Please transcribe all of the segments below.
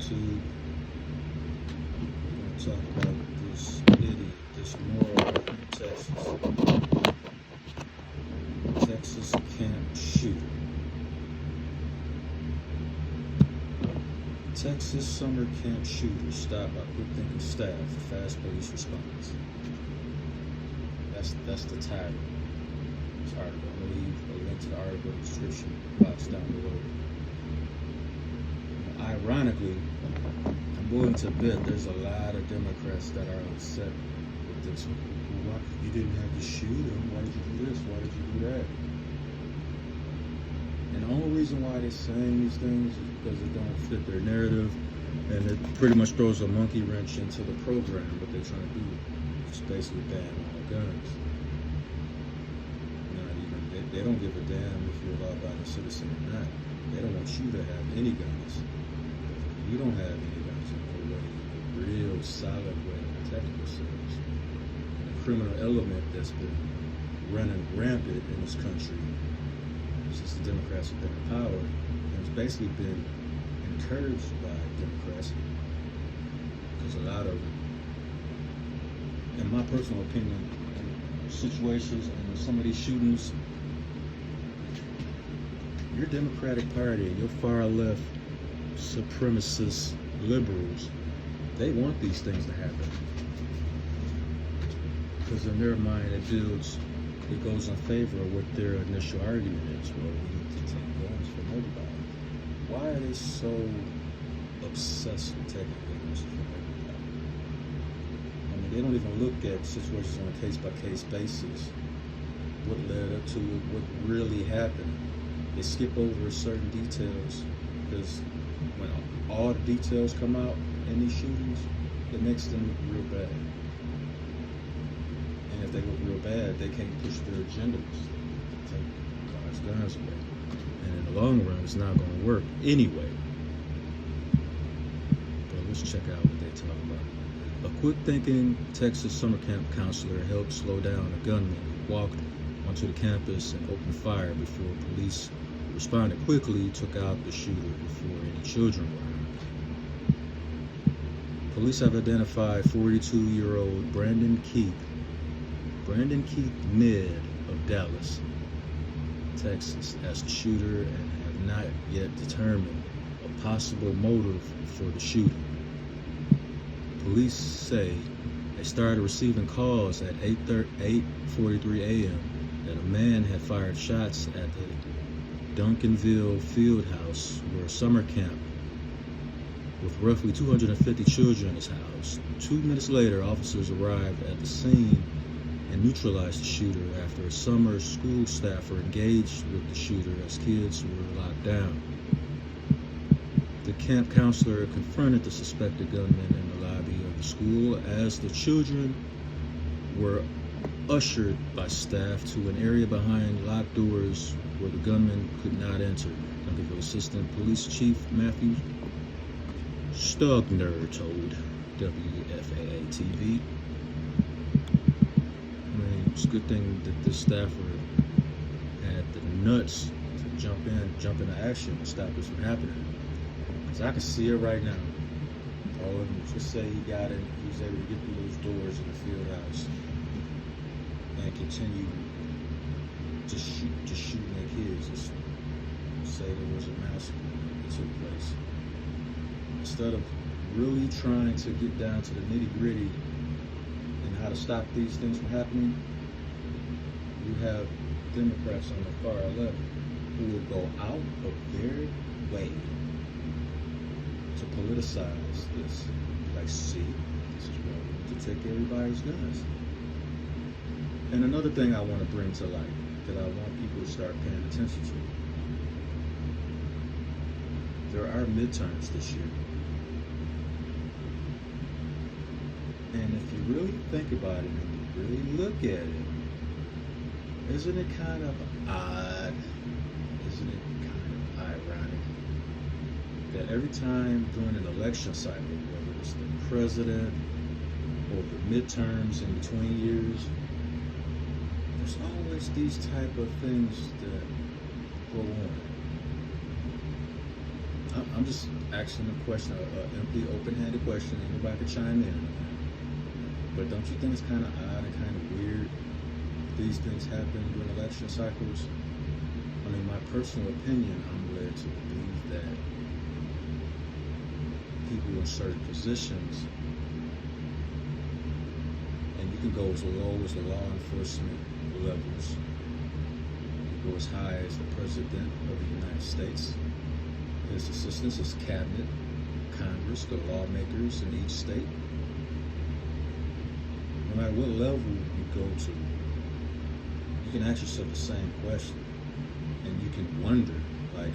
YouTube. We're going to talk about this idiot, this moral in Texas. Texas camp shooter. Texas summer camp shooter stopped by quick-thinking staff for fast police response. That's the title. This article. I'm going to leave a link to the article in the description box down below. Ironically, I'm willing to bet there's a lot of Democrats that are upset with this. Why you didn't have to shoot him? Why did you do this? Why did you do that? And the only reason why they're saying these things is because it don't fit their narrative, and it pretty much throws a monkey wrench into the program. What they're trying to do is basically ban all guns. Not even they don't give a damn if you're a law-abiding citizen or not. They don't want you to have any guns. You don't have any guns in no way, a real solid way to protect yourselves. And the criminal element that's been running rampant in this country since the Democrats have been in power, and it's basically been encouraged by Democrats, because a lot of, in my personal opinion, situations and some of these shootings, your Democratic Party and your far left supremacist liberals, they want these things to happen, because in their mind it goes in favor of what their initial argument is. Well, we need to take guns from everybody. Why are they so obsessed with taking guns from everybody? I mean, they don't even look at situations on a case-by-case basis. What led up to it, what really happened. They skip over certain details, because when all the details come out in these shootings, it makes them look real bad. And if they look real bad, they can't push their agendas. Take God's guns away. And in the long run, it's not going to work anyway. But let's check out what they talk about. A quick-thinking Texas summer camp counselor helped slow down a gunman who walked onto the campus and opened fire before police responded quickly, took out the shooter before any children were hurt. Police have identified 42-year-old Brandon Keith Mid of Dallas, Texas, as the shooter, and have not yet determined a possible motive for the shooting. Police say they started receiving calls at 8:43 a.m. that a man had fired shots at the Duncanville field house, where a summer camp with roughly 250 children in his house. 2 minutes later, officers arrived at the scene and neutralized the shooter after a summer school staffer engaged with the shooter as kids were locked down. The camp counselor confronted the suspected gunman in the lobby of the school as the children were ushered by staff to an area behind locked doors where the gunman could not enter. Duncanville Assistant Police Chief Matthew Stugner told WFAA-TV. I mean, it's a good thing that this staffer had the nuts to jump into action and stop this from happening. Because I can see it right now. Oh, and just say he got it, he was able to get through those doors in the field house and continue just shooting at kids. Just say there was a massacre that took place. Instead of really trying to get down to the nitty-gritty and how to stop these things from happening, you have Democrats on the far left who will go out of their way to politicize this. Like, see, this is why we need to take everybody's guns. And another thing I want to bring to light that I want people to start paying attention to. There are midterms this year. And if you really think about it and you really look at it, isn't it kind of odd, isn't it kind of ironic that every time during an election cycle, whether it's the president or the midterms in between years, there's always these type of things that go on. I'm just asking a question, an empty, open-handed question. Anybody can chime in. But don't you think it's kind of odd and kind of weird these things happen during election cycles? I mean, my personal opinion, I'm led to believe that people in certain positions, and you can go as low as the law enforcement levels, you go as high as the President of the United States, his assistants, his cabinet, Congress, the lawmakers in each state. No matter what level you go to, you can ask yourself the same question, and you can wonder, like,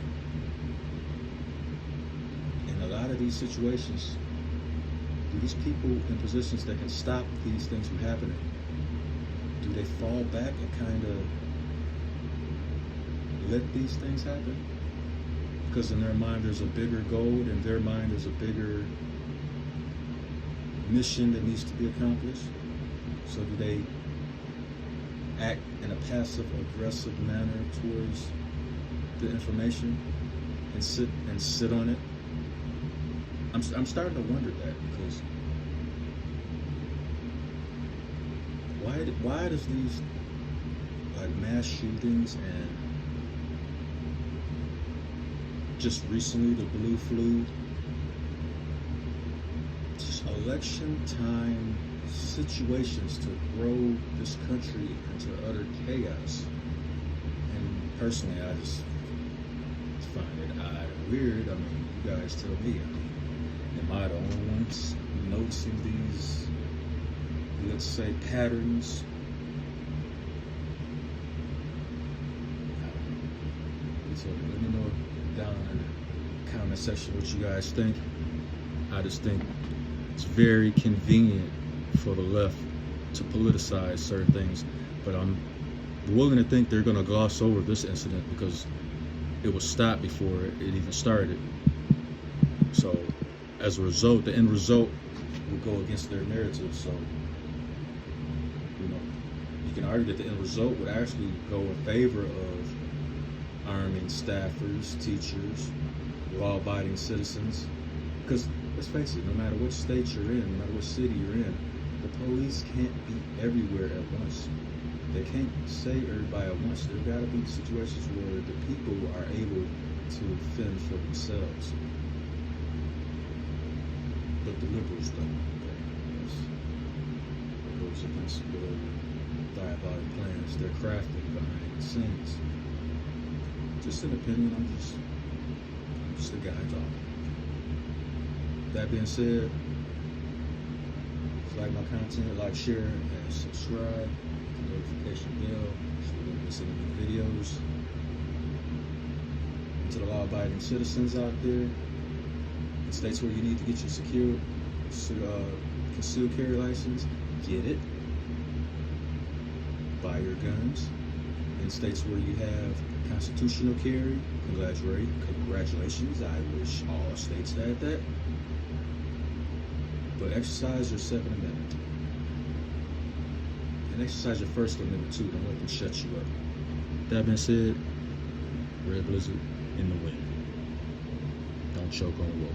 in a lot of these situations, do these people in positions that can stop these things from happening, do they fall back and kind of let these things happen? Because in their mind there's a bigger goal, in their mind there's a bigger mission that needs to be accomplished. So do they act in a passive aggressive manner towards the information and sit on it? I'm starting to wonder that, because why does these like mass shootings and just recently the blue flu, just election time situations to throw this country into utter chaos? And personally, I just find it odd and weird. I mean, you guys tell me. I mean, am I the only ones noticing these, let's say, patterns? I don't know. So let me know down in the comment section what you guys think. I just think it's very convenient for the left to politicize certain things, but I'm willing to think they're going to gloss over this incident because it was stopped before it even started. So as a result, the end result will go against their narrative. So, you know, you can argue that the end result would actually go in favor of arming staffers, teachers, law-abiding citizens. Because let's face it, no matter what state you're in, no matter what city you're in, the police can't be everywhere at once. They can't save everybody at once. There got to be situations where the people are able to fend for themselves. But the liberals don't. It goes against whatever diabolic plans they're crafting behind the scenes. Just an opinion. I'm just a guy talking. That being said, if you like my content, like, share, and subscribe. Notification bell so you don't miss any new videos. To the law-abiding citizens out there, in states where you need to get your concealed carry license, get it. Buy your guns. In states where you have constitutional carry, congratulations. I wish all states had that. But exercise your Second Amendment. And exercise your First Amendment too. Don't let them shut you up. That being said, Red Blizzard in the wind. Don't choke on woke.